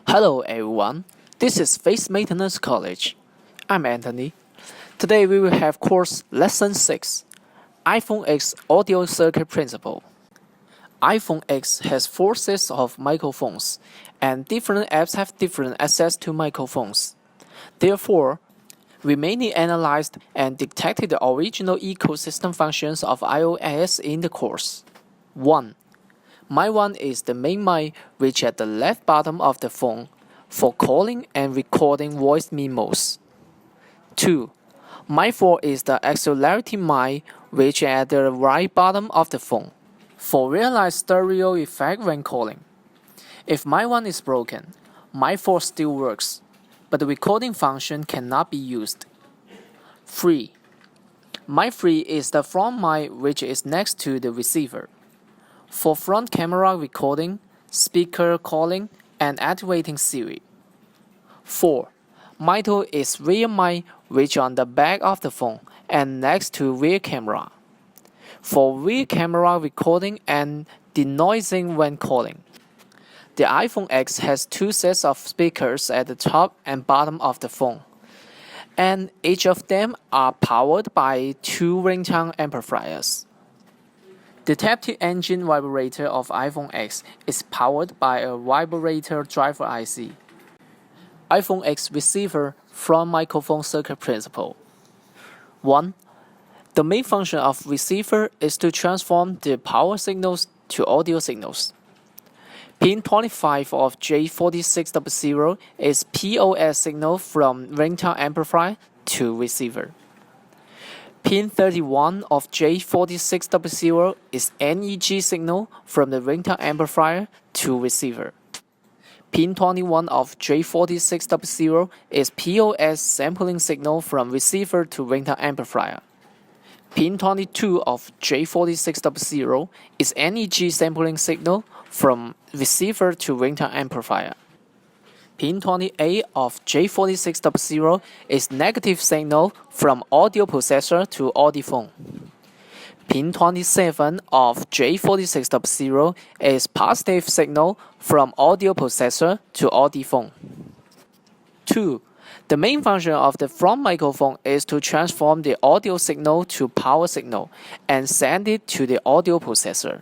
Hello everyone, this is Face Maintenance College. I'm Anthony. Today we will have course Lesson 6, iPhone X Audio Circuit Principle. iPhone X has 4 sets of microphones, and different apps have different access to microphones. Therefore, we mainly analyzed and detected the original ecosystem functions of iOS in the course. 1. Mic 1 is the main mic which at the left bottom of the phone for calling and recording voice memos. 2. Mic 4 is the auxiliary mic which at the right bottom of the phone for realized stereo effect when calling. If mic 1 is broken, mic 4 still works, but the recording function cannot be used. 3. Mic 3 is the front mic which is next to the receiver for front camera recording, speaker calling, and activating Siri. 4. Mic 2 is rear mic which on the back of the phone and next to rear camera for rear camera recording and denoising when calling. The iPhone X has 2 sets of speakers at the top and bottom of the phone, and each of them are powered by 2 ringtone amplifiers. The Taptic Engine Vibrator of iPhone X is powered by a Vibrator driver IC. iPhone X receiver front microphone circuit principle. 1. The main function of receiver is to transform the power signals to audio signals. Pin 25 of J4600 is POS signal from ringtone amplifier to receiver. Pin 31 of J4600 is NEG signal from the ringtone amplifier to receiver. Pin 21 of J4600 is POS sampling signal from receiver to ringtone amplifier. Pin 22 of J4600 is NEG sampling signal from receiver to ringtone amplifier. Pin 28 of J4600 is negative signal from audio processor to audiphone. Pin 27 of J4600 is positive signal from audio processor to audiphone. 2. The main function of the front microphone is to transform the audio signal to power signal and send it to the audio processor.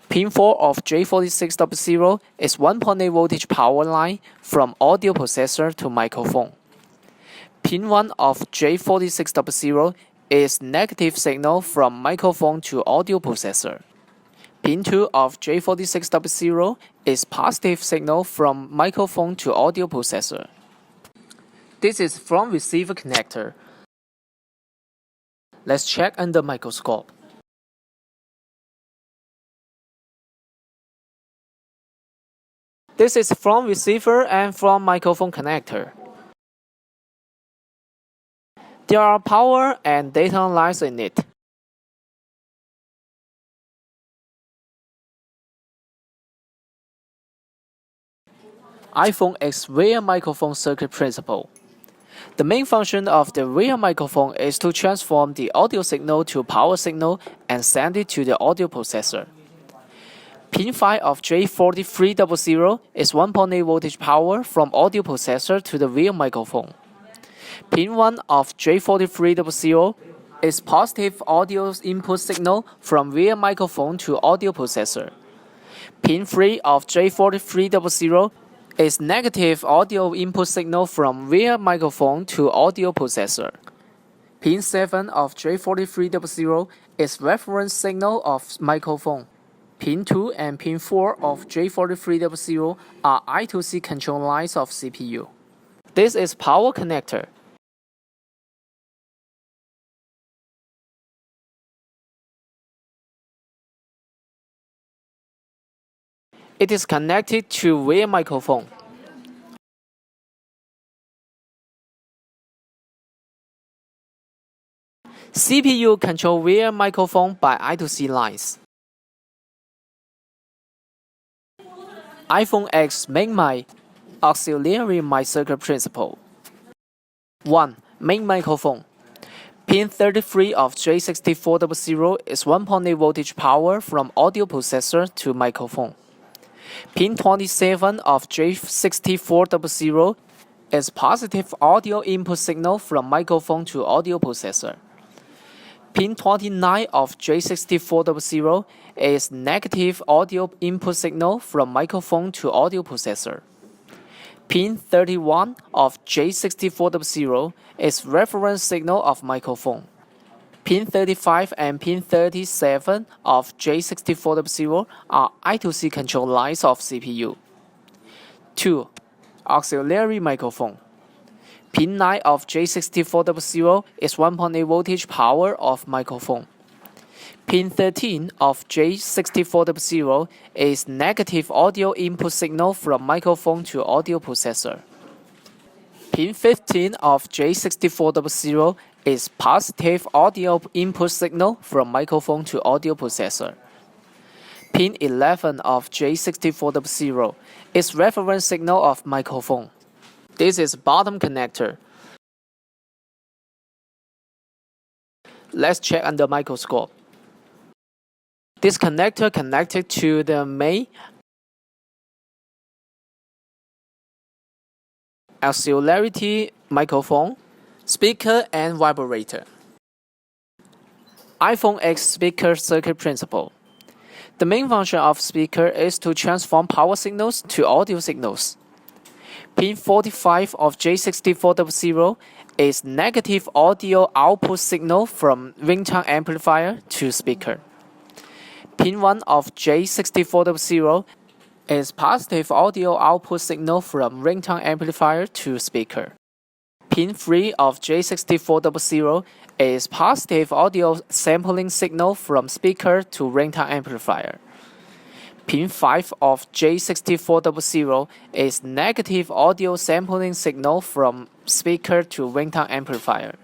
Pin 4 of J4600 is 1.8 voltage power line from audio processor to microphone. Pin 1 of J4600 is negative signal from microphone to audio processor. Pin 2 of J4600 is positive signal from microphone to audio processor. This is front receiver connector. Let's check under microscope. This is front receiver and front microphone connector. There are power and data lines in it. iPhone X rear microphone circuit principle. The main function of the rear microphone is to transform the audio signal to power signal and send it to the audio processor. Pin 5 of J4300 is 1.8 voltage power from audio processor to the rear microphone. Pin 1 of J4300 is positive audio input signal from rear microphone to audio processor. Pin 3 of J4300 is negative audio input signal from rear microphone to audio processor. Pin 7 of J4300 is reference signal of microphone. Pin 2 and Pin 4 of J4300 are I2C control lines of CPU. This is power connector. It is connected to rear microphone. CPU control rear microphone by I2C lines. iPhone X main mic, auxiliary mic circuit principle. 1. Main microphone. Pin 33 of J6400 is 1.8 voltage power from audio processor to microphone. Pin 27 of J6400 is positive audio input signal from microphone to audio processor. Pin 29 of J6400 is negative audio input signal from microphone to audio processor. Pin 31 of J6400 is reference signal of microphone. Pin 35 and pin 37 of J6400 are I2C control lines of CPU. 2. Auxiliary microphone. Pin 9 of J6400 is 1.8 voltage power of microphone. Pin 13 of J6400 is negative audio input signal from microphone to audio processor. Pin 15 of J6400 is positive audio input signal from microphone to audio processor. Pin 11 of J6400 is reference signal of microphone. This is bottom connector. Let's check under microscope. This connector connected to the main auxiliary microphone, speaker, and vibrator. iPhone X speaker circuit principle. The main function of speaker is to transform power signals to audio signals. Pin 45 of J6400 is negative audio output signal from ringtone amplifier to speaker. Pin 1 of J6400 is positive audio output signal from ringtone amplifier to speaker. Pin 3 of J6400 is positive audio sampling signal from speaker to ringtone amplifier. Pin 5 of J6400 is negative audio sampling signal from speaker to ringtone amplifier.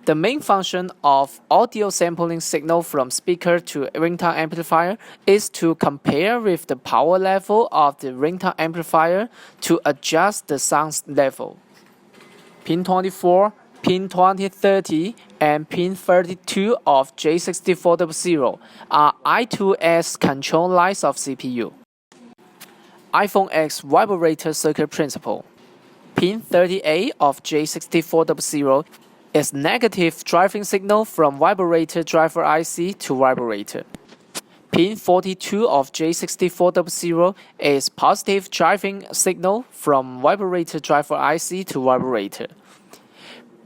The main function of audio sampling signal from speaker to ringtone amplifier is to compare with the power level of the ringtone amplifier to adjust the sound level. Pin 24, pin 2030, and pin 32 of J6400 are I2S control lines of CPU. iPhone X vibrator circuit principle. Pin 38 of J6400 is negative driving signal from vibrator driver IC to vibrator. Pin 42 of J6400 is positive driving signal from vibrator driver IC to vibrator.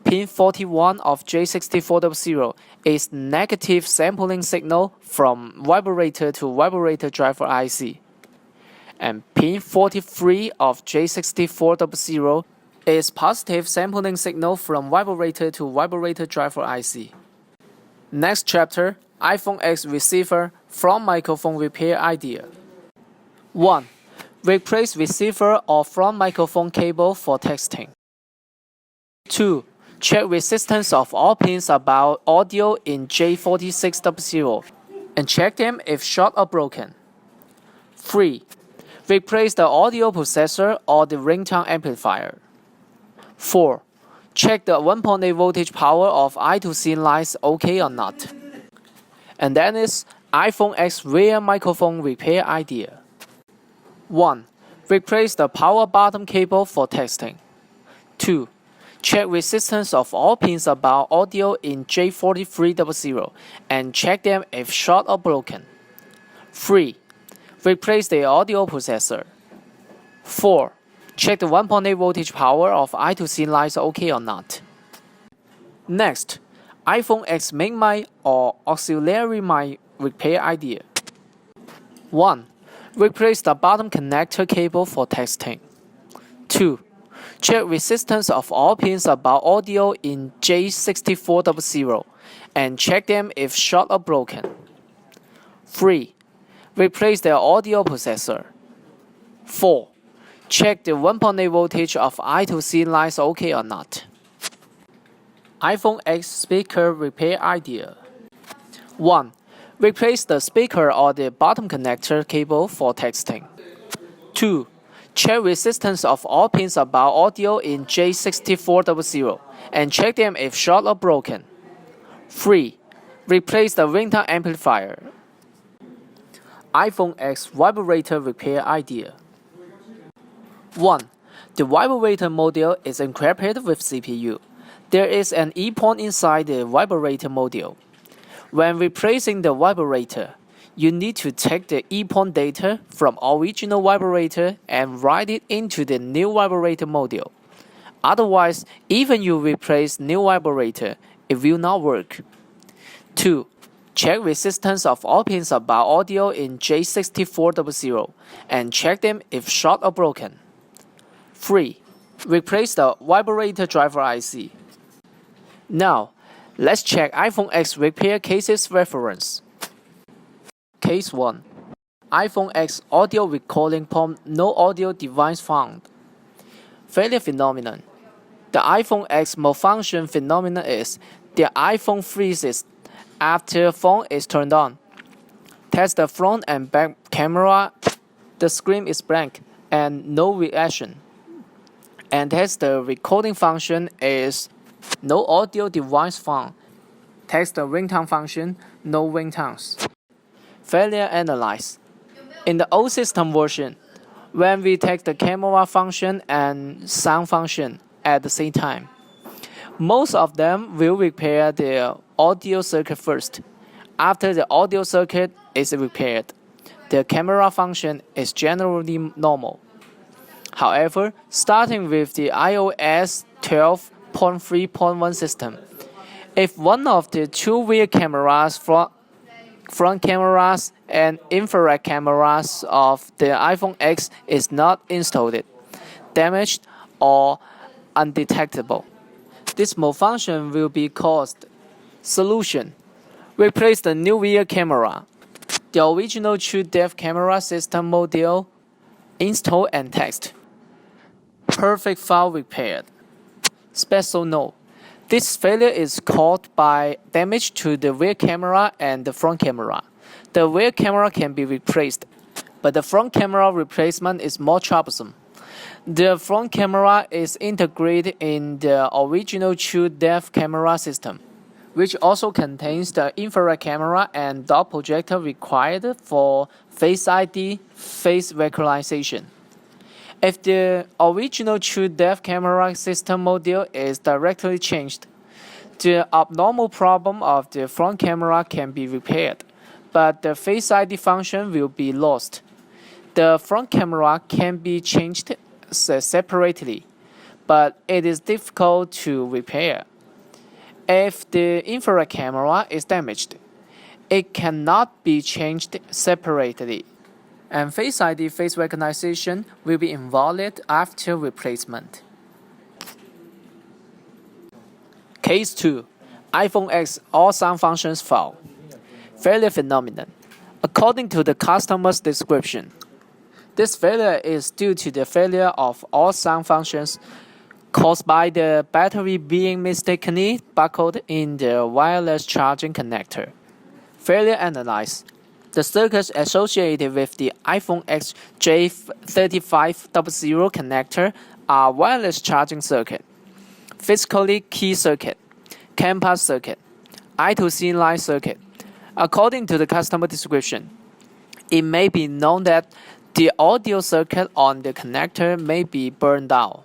Pin 41 of J6400 is negative sampling signal from vibrator to vibrator driver IC. And pin 43 of J6400 is positive sampling signal from vibrator to vibrator driver IC. Next chapter, iPhone X receiver front microphone repair idea. 1. Replace receiver or front microphone cable for texting. 2. Check resistance of all pins about audio in J4600 and check them if short or broken. 3. Replace the audio processor or the ringtone amplifier. 4. Check the 1.8 voltage power of I2C lines OK or not. And then is iPhone X rear microphone repair idea. 1. Replace the power bottom cable for texting. 2. Check resistance of all pins about audio in J4300 and check them if short or broken. 3. Replace the audio processor. 4. Check the 1.8 voltage power of I2C lines OK or not. Next, iPhone X main mic or auxiliary mic repair idea. 1. Replace the bottom connector cable for texting. 2. Check resistance of all pins about audio in J6400 and check them if short or broken. 3. Replace the audio processor. 4. Check the 1.8 voltage of I2C lines OK or not. iPhone X speaker repair idea. 1. Replace the speaker or the bottom connector cable for texting. 2. Check resistance of all pins about audio in J6400 and check them if short or broken. 3. Replace the ringtone amplifier. iPhone X Vibrator repair idea. 1. The Vibrator module is encrypted with CPU. There is an EEPROM inside the Vibrator module. When replacing the Vibrator, you need to take the EEPROM data from original Vibrator and write it into the new Vibrator module. Otherwise, even you replace new Vibrator, it will not work. 2. Check resistance of all pins about audio in J6400 and check them if short or broken. 3. Replace the Vibrator driver IC. Now, let's check iPhone X repair cases reference. Case 1. iPhone X audio recording prompt no audio device found. Failure phenomenon. The iPhone X malfunction phenomenon is the iPhone freezes after phone is turned on. Test the front and back camera, the screen is blank and no reaction. And test the recording function is no audio device found. Test the ringtone function, no ringtones. Failure analyze. In the old system version, when we take the camera function and sound function at the same time, most of them will repair the audio circuit first. After the audio circuit is repaired, the camera function is generally normal. However, starting with the iOS 12.3.1 system, if one of the two rear cameras, front cameras, and infrared cameras of the iPhone X is not installed, damaged, or undetectable, this malfunction will be caused. Solution: replace the new rear camera. The original true depth camera system module, install and test. Perfect file repaired. Special note: this failure is caused by damage to the rear camera and the front camera. The rear camera can be replaced, but the front camera replacement is more troublesome. The front camera is integrated in the original true depth camera system, which also contains the infrared camera and dot projector required for Face ID face recognition. If the original true depth camera system module is directly changed, the abnormal problem of the front camera can be repaired, but the Face ID function will be lost. The front camera can be changed separately, but it is difficult to repair. If the infrared camera is damaged, it cannot be changed separately, and Face ID face recognition will be invalid after replacement. Case 2. iPhone X all sound functions fail. Failure phenomenon. According to the customer's description, this failure is due to the failure of all sound functions caused by the battery being mistakenly buckled in the wireless charging connector. Failure analyze. The circuits associated with the iPhone X J3500 connector are wireless charging circuit, physically key circuit, campus circuit, I2C line circuit. According to the customer description, it may be known that the audio circuit on the connector may be burned out.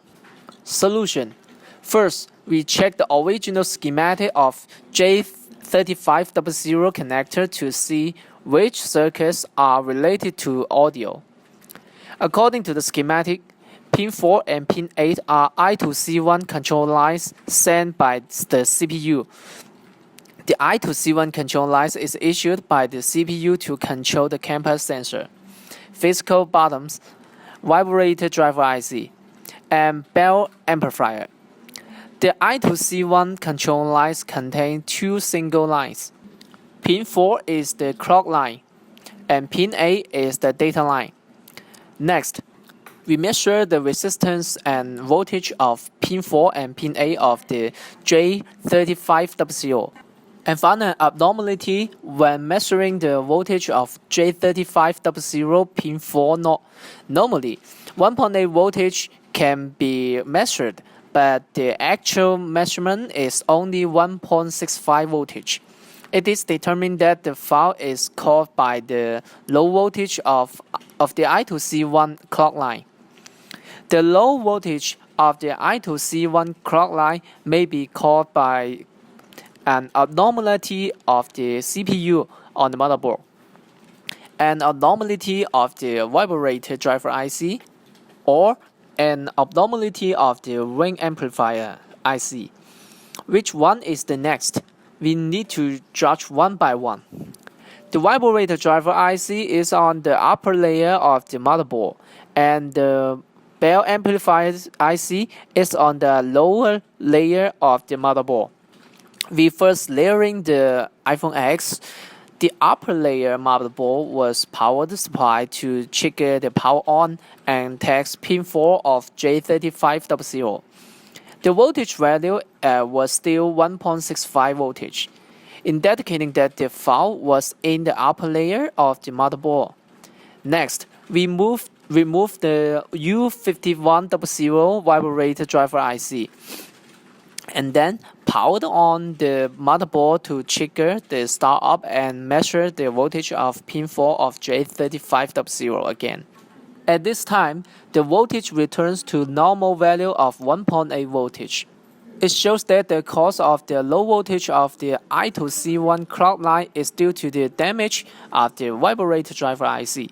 Solution: first, we check the original schematic of J3500 connector to see which circuits are related to audio. According to the schematic, pin 4 and pin 8 are I2C1 control lines sent by the CPU. The I2C1 control lines is issued by the CPU to control the campus sensor, physical buttons, vibrator driver IC, and bell amplifier. The I2C1 control lines contain two single lines. Pin 4 is the clock line, and pin 8 is the data line. Next, we measure the resistance and voltage of pin 4 and pin 8 of the J3500 and found an abnormality when measuring the voltage of J3500 pin 4. Normally, 1.8 voltage can be measured, but the actual measurement is only 1.65 voltage. It is determined that the fault is caused by the low voltage of the I2C1 clock line. The low voltage of the I2C1 clock line may be caused by an abnormality of the CPU on the motherboard, an abnormality of the Vibrator driver IC, or an abnormality of the ring amplifier IC. Which one is the next? We need to judge one by one. The Vibrator driver IC is on the upper layer of the motherboard, and the bell amplifier IC is on the lower layer of the motherboard. We first layering the iPhone X. The upper layer motherboard was powered supply to trigger the power on and text pin 4 of J3500. The voltage value was still 1.65 voltage, indicating that the fault was in the upper layer of the motherboard. Next, we remove the U5100 Vibrator driver IC, and then powered on the motherboard to trigger the startup and measure the voltage of pin 4 of J3500 again. At this time, the voltage returns to normal value of 1.8 voltage. It shows that the cause of the low voltage of the I2C1 clock line is due to the damage of the Vibrator driver IC.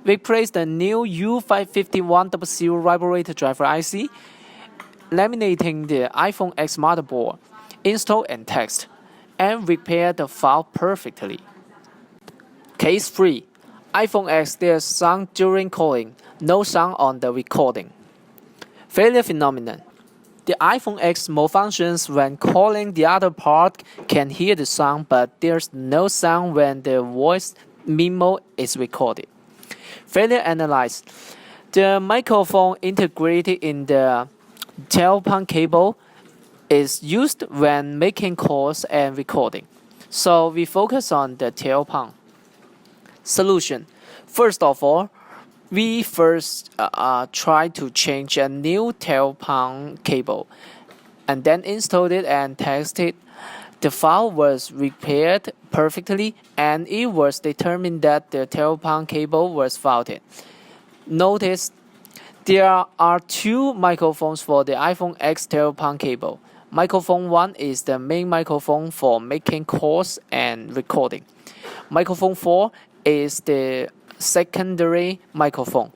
We place the new U5100 Vibrator driver IC, laminating the iPhone X motherboard, install and test, and repair the fault perfectly. Case 3. iPhone X, there's sound during calling, no sound on the recording. Failure phenomenon. The iPhone X malfunctions when calling. The other part can hear the sound, but there's no sound when the voice memo is recorded. Failure analyzed. The microphone integrated in the tailpipe cable is used when making calls and recording, so we focus on the tailpipe. Solution. First of all, we first try to change a new tailpipe cable, and then installed it and tested. The fault was repaired perfectly, and it was determined that the tailpipe cable was faulted. Notice there are two microphones for the iPhone X tailpipe cable. Microphone 1 is the main microphone for making calls and recording. Microphone 4 is the secondary microphone,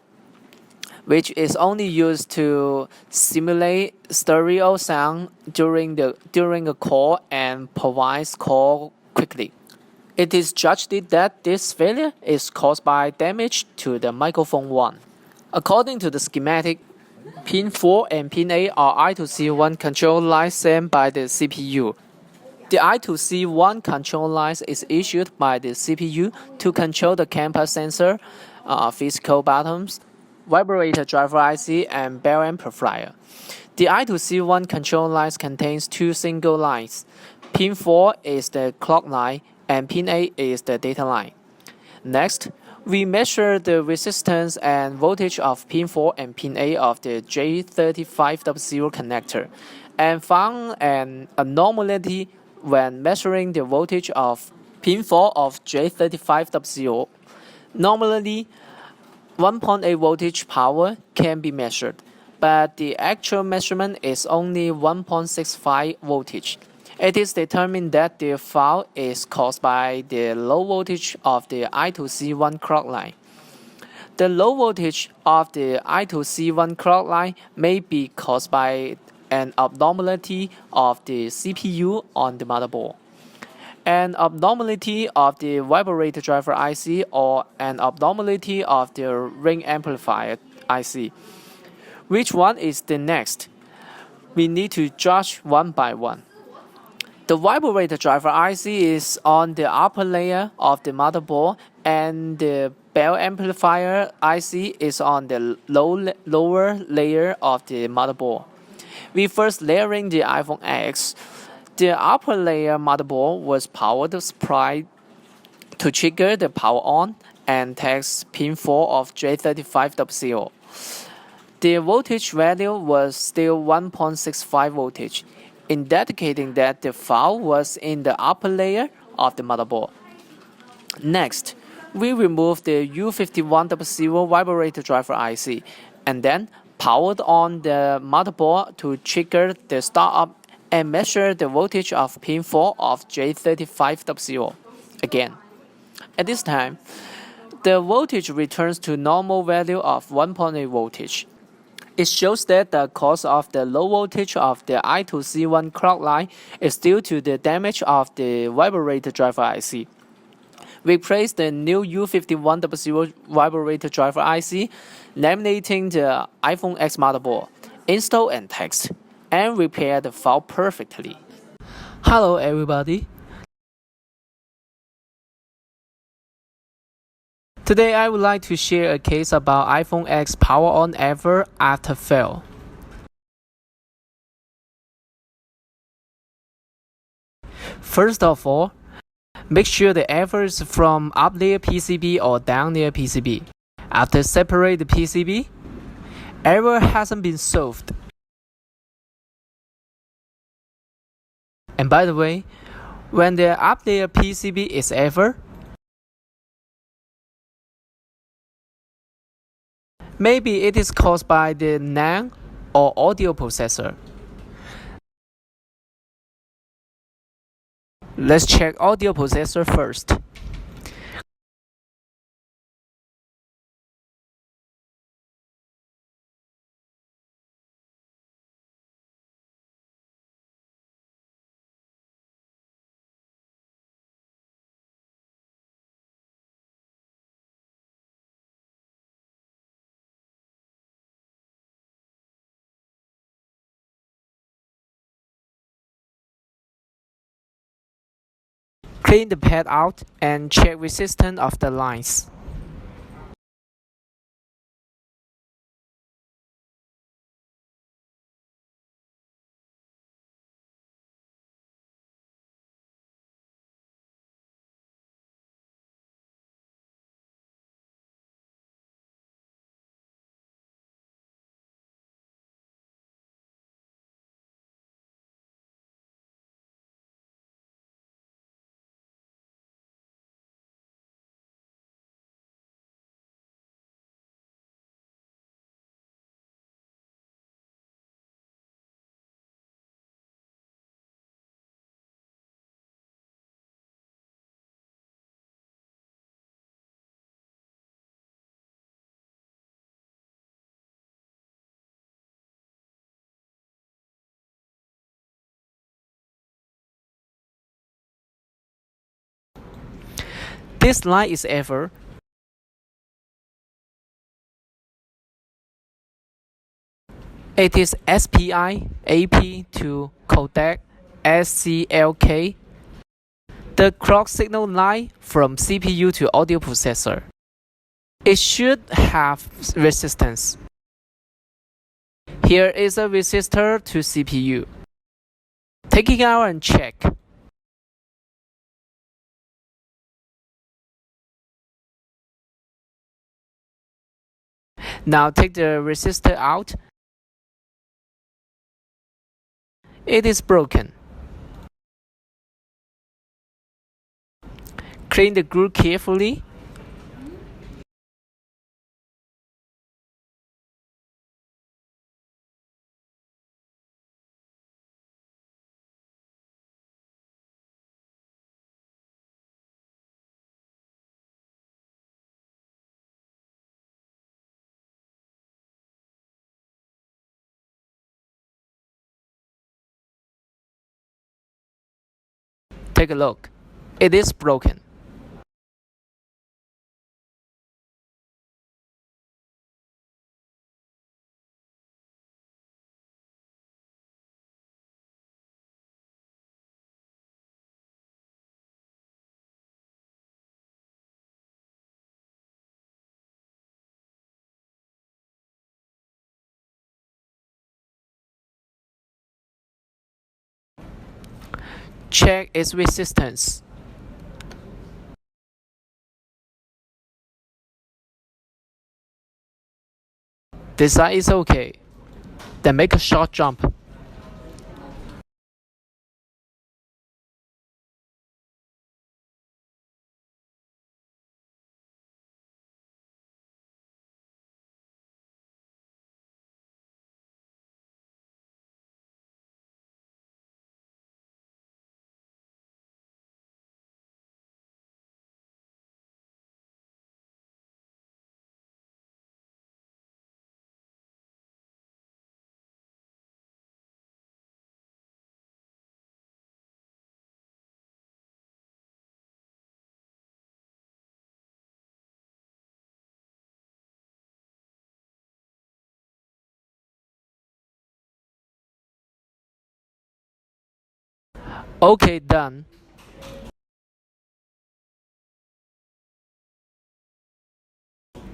which is only used to simulate stereo sound during a call and provides call quickly. It is judged that this failure is caused by damage to the microphone 1. According to the schematic, pin 4 and pin 8 are I2C1 control lines sent by the CPU. The I2C1 control lines is issued by the CPU to control the camera sensor, physical buttons, Vibrator driver IC, and bell amplifier. The I2C1 control lines contains two single lines. Pin 4 is the clock line, and pin 8 is the data line. Next, we measure the resistance and voltage of pin 4 and pin 8 of the J3500 connector, and found an abnormality when measuring the voltage of pin 4 of J3500. Normally, 1.8 voltage power can be measured, but the actual measurement is only 1.65 voltage. It is determined that the fault is caused by the low voltage of the I2C1 clock line. The low voltage of the I2C1 clock line may be caused by an abnormality of the CPU on the motherboard, an abnormality of the Vibrator driver IC, or an abnormality of the ring amplifier IC. Which one is the next? We need to judge one by one. The Vibrator driver IC is on the upper layer of the motherboard, and the bell amplifier IC is on the lower layer of the motherboard. We first layering the iPhone X. The upper layer motherboard was powered supply to trigger the power on and text pin 4 of J3500. The voltage value was still 1.65 voltage, indicating that the fault was in the upper layer of the motherboard. Next, we remove the U5100 vibrator driver IC and then powered on the motherboard to trigger the startup and measure the voltage of pin 4 of J3500 again. At this time, the voltage returns to normal value of 1.8 voltage. It shows that the cause of the low voltage of the I2C1 clock line is due to the damage of the vibrator driver IC. We place the new U5100 vibrator driver IC, laminating the iPhone X motherboard, install and test, and repair the fault perfectly. Hello everybody. Today I would like to share a case about iPhone X power on ever after fail. First of all, make sure the error is from up layer PCB or down layer PCB. After separate the PCB, error hasn't been solved. And by the way, when the up layer PCB is error, maybe it is caused by the NAND or audio processor. Let's check audio processor first. Clean the pad out and check resistance of the lines. This line is error. It is SPI AP to codec SCLK, the clock signal line from CPU to audio processor. It should have resistance. Here is a resistor to CPU. Take it out and check. Now take the resistor out. It is broken. Clean the groove carefully. Take a look. It is broken. Check its resistance. This side is okay. Then make a short jump. Okay, done.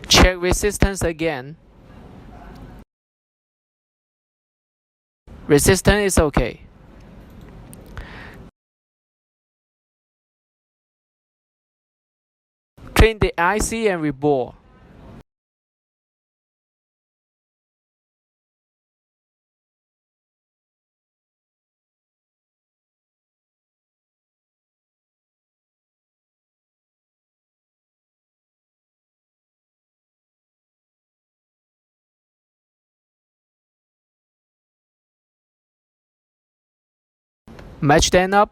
Check resistance again. Resistance is okay. Clean the IC and reboot. Match them up.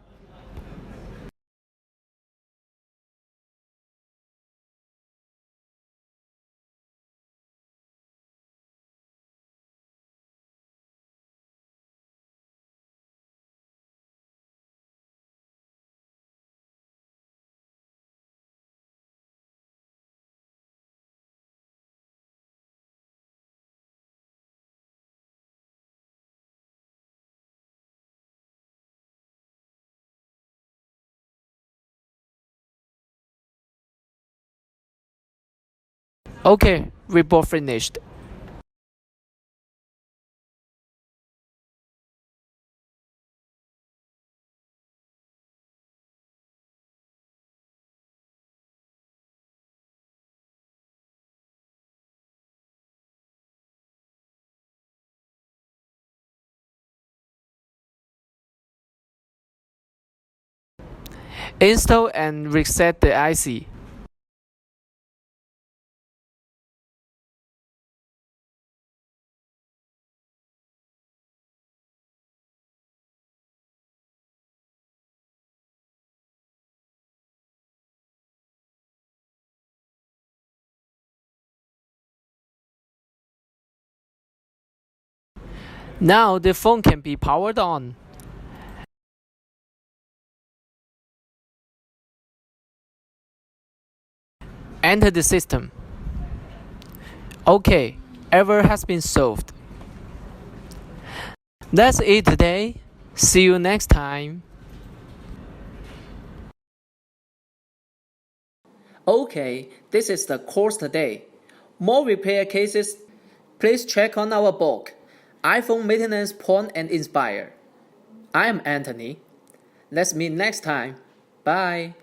Okay, reboot finished. Install and reset the IC. Now the phone can be powered on. Enter the system. Okay, error has been solved. That's it today. See you next time. Okay, this is the course today. More repair cases, please check on our book, iPhone Maintenance Point and Inspire. I am Anthony. Let's meet next time. Bye.